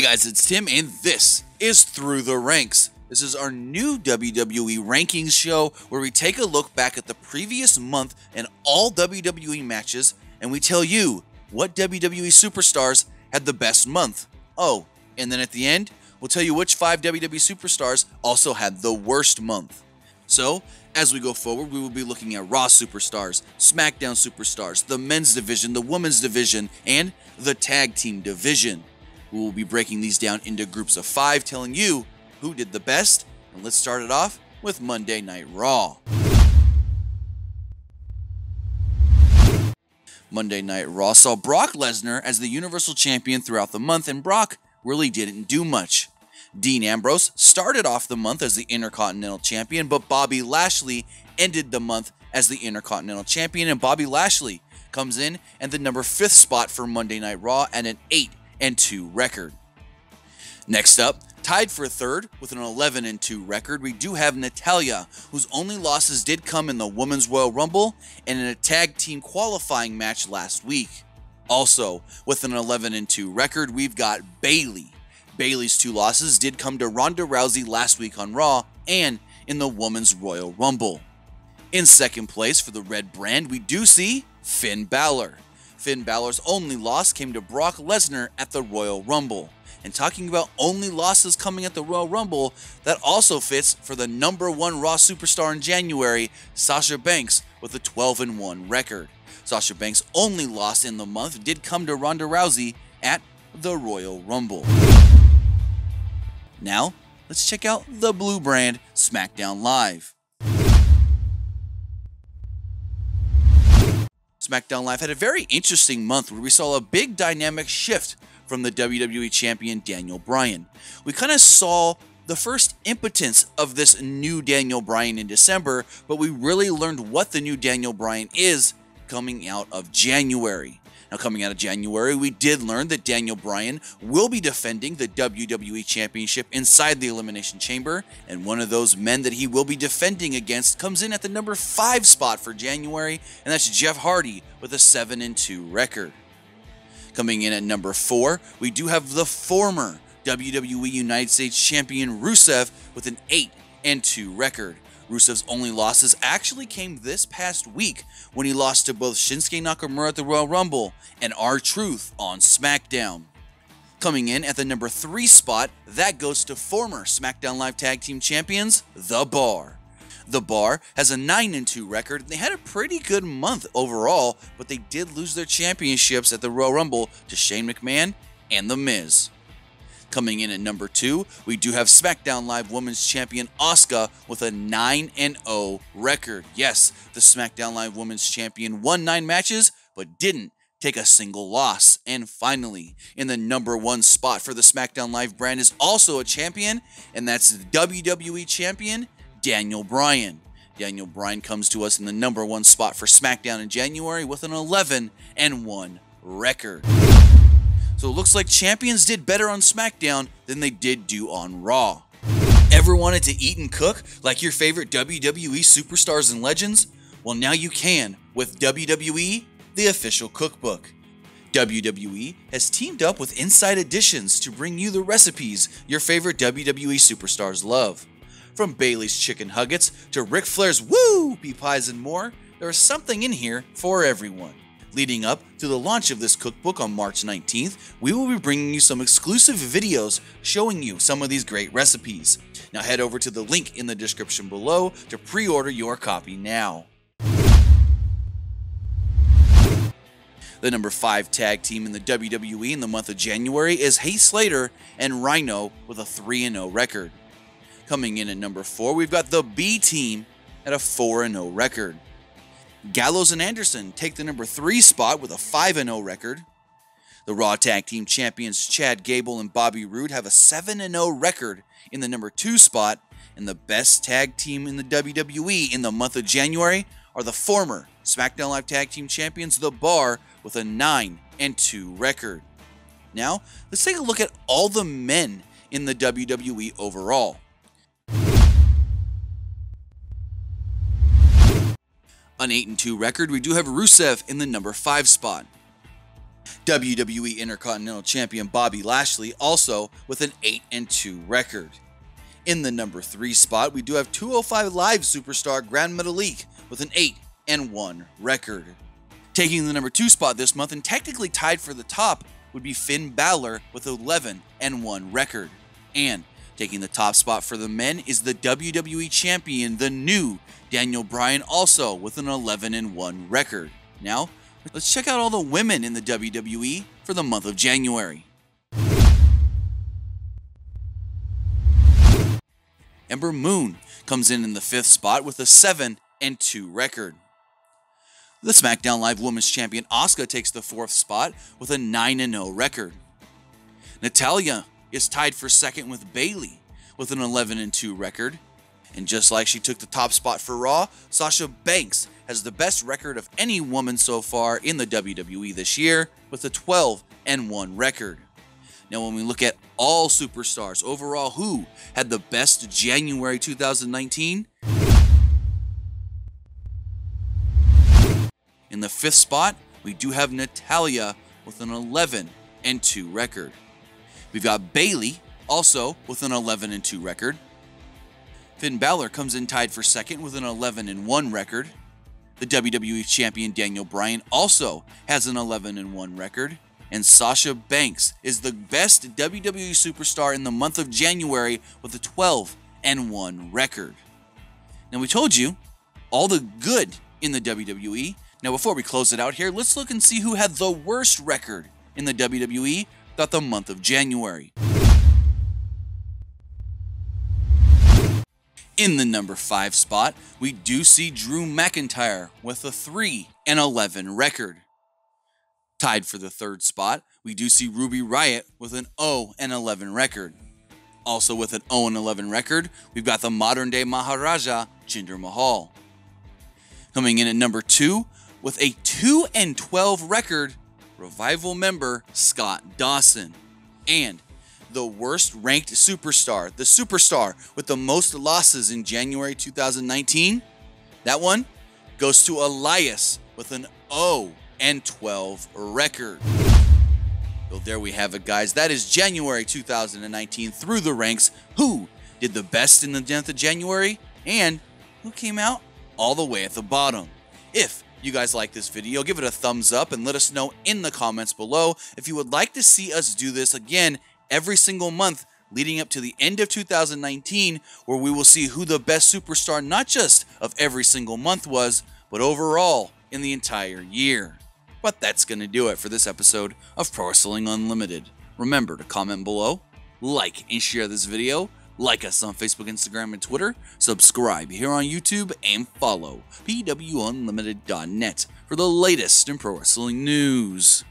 guys, it's Tim, and this is Through the Ranks. This is our new WWE Rankings show where we take a look back at the previous month and all WWE matches, and we tell you what WWE superstars had the best month. Oh, and then at the end, we'll tell you which 5 WWE superstars also had the worst month. So, as we go forward, we will be looking at Raw superstars, Smackdown superstars, the men's division, the women's division, and the tag team division. We will be breaking these down into groups of 5, telling you who did the best, and let's start it off with Monday Night Raw. Monday Night Raw saw Brock Lesnar as the Universal Champion throughout the month, and Brock really didn't do much. Dean Ambrose started off the month as the Intercontinental Champion, but Bobby Lashley ended the month as the Intercontinental Champion, and Bobby Lashley comes in at the number 5th spot for Monday Night Raw at an 8-2 record. Next up, tied for 3rd with an 11-2 record, we do have Natalya, whose only losses did come in the Women's Royal Rumble and in a tag team qualifying match last week. Also, with an 11-2 record, we've got Bayley. Bayley's 2 losses did come to Ronda Rousey last week on Raw and in the Women's Royal Rumble. In 2nd place for the Red Brand, we do see Finn Balor. Finn Balor's only loss came to Brock Lesnar at the Royal Rumble. And talking about only losses coming at the Royal Rumble, that also fits for the number 1 Raw superstar in January, Sasha Banks, with a 12-1 record. Sasha Banks' only loss in the month did come to Ronda Rousey at the Royal Rumble. Now, let's check out the Blue Brand Smackdown Live. Smackdown Live had a very interesting month where we saw a big dynamic shift from the WWE Champion Daniel Bryan. We kind of saw the first impotence of this new Daniel Bryan in December, but we really learned what the new Daniel Bryan is coming out of January. Now, coming out of January, we did learn that Daniel Bryan will be defending the WWE Championship inside the Elimination Chamber, and one of those men that he will be defending against comes in at the number 5 spot for January, and that's Jeff Hardy with a 7-2 record. Coming in at number 4, we do have the former WWE United States Champion Rusev with an 8-2 record. Rusev's only losses actually came this past week when he lost to both Shinsuke Nakamura at the Royal Rumble and R-Truth on SmackDown. Coming in at the number 3 spot, that goes to former SmackDown Live Tag Team Champions, The Bar. The Bar has a 9-2 record, and they had a pretty good month overall, but they did lose their championships at the Royal Rumble to Shane McMahon and The Miz. Coming in at number 2, we do have SmackDown Live Women's Champion Asuka with a 9-0 record. Yes, the SmackDown Live Women's Champion won 9 matches, but didn't take a single loss. And finally, in the number 1 spot for the SmackDown Live brand is also a champion, and that's the WWE Champion, Daniel Bryan. Daniel Bryan comes to us in the number 1 spot for SmackDown in January with an 11-1 record. So it looks like champions did better on SmackDown than they did do on Raw. Ever wanted to eat and cook like your favorite WWE superstars and legends? Well, now you can with WWE, the official cookbook. WWE has teamed up with Inside Editions to bring you the recipes your favorite WWE superstars love. From Bayley's Chicken Nuggets to Ric Flair's Whoopie Pies and more, there is something in here for everyone. Leading up to the launch of this cookbook on March 19th, we will be bringing you some exclusive videos showing you some of these great recipes. Now head over to the link in the description below to pre-order your copy now. The number 5 tag team in the WWE in the month of January is Heath Slater and Rhino with a 3-0 record. Coming in at number 4, we've got the B Team at a 4-0 record. Gallows and Anderson take the number 3 spot with a 5-0 record. The Raw Tag Team Champions Chad Gable and Bobby Roode have a 7-0 record in the number 2 spot, and the best tag team in the WWE in the month of January are the former SmackDown Live Tag Team Champions, The Bar, with a 9-2 record. Now, let's take a look at all the men in the WWE overall. An 8-2 record, we do have Rusev in the number 5 spot. WWE Intercontinental Champion Bobby Lashley also with an 8-2 record. In the number 3 spot, we do have 205 Live superstar Grand Metalik with an 8-1 record. Taking the number 2 spot this month and technically tied for the top would be Finn Balor with an 11-1 record. And taking the top spot for the men is the WWE Champion, the new Daniel Bryan, also with an 11-1 record. Now, let's check out all the women in the WWE for the month of January. Ember Moon comes in the 5th spot with a 7-2 record. The Smackdown Live Women's Champion Asuka takes the 4th spot with a 9-0 record. Natalya is tied for 2nd with Bayley with an 11-2 record. And just like she took the top spot for Raw, Sasha Banks has the best record of any woman so far in the WWE this year with a 12-1 record. Now when we look at all superstars overall, who had the best January 2019? In the 5th spot, we do have Natalya with an 11-2 record. We've got Bayley also with an 11-2 record. Finn Balor comes in tied for 2nd with an 11-1 record. The WWE Champion Daniel Bryan also has an 11-1 record. And Sasha Banks is the best WWE superstar in the month of January with a 12-1 record. Now we told you all the good in the WWE. Now before we close it out here, let's look and see who had the worst record in the WWE throughout the month of January. In the number 5 spot, we do see Drew McIntyre with a 3-11 record. Tied for the 3rd spot, we do see Ruby Riott with an 0-11 record. Also with an 0-11 record, we've got the modern day Maharaja, Jinder Mahal. Coming in at number 2, with a 2-12 record, Revival member Scott Dawson. And the worst ranked superstar, the superstar with the most losses in January 2019, that one goes to Elias with an 0-12 record. So there we have it, guys. That is January 2019 through the ranks. Who did the best in the month of January and who came out all the way at the bottom. If you guys like this video, give it a thumbs up and let us know in the comments below if you would like to see us do this again every single month leading up to the end of 2019, where we will see who the best superstar not just of every single month was, but overall in the entire year. But that's going to do it for this episode of Pro Wrestling Unlimited. Remember to comment below, like and share this video, like us on Facebook, Instagram, and Twitter, subscribe here on YouTube, and follow PWUnlimited.net for the latest in pro wrestling news.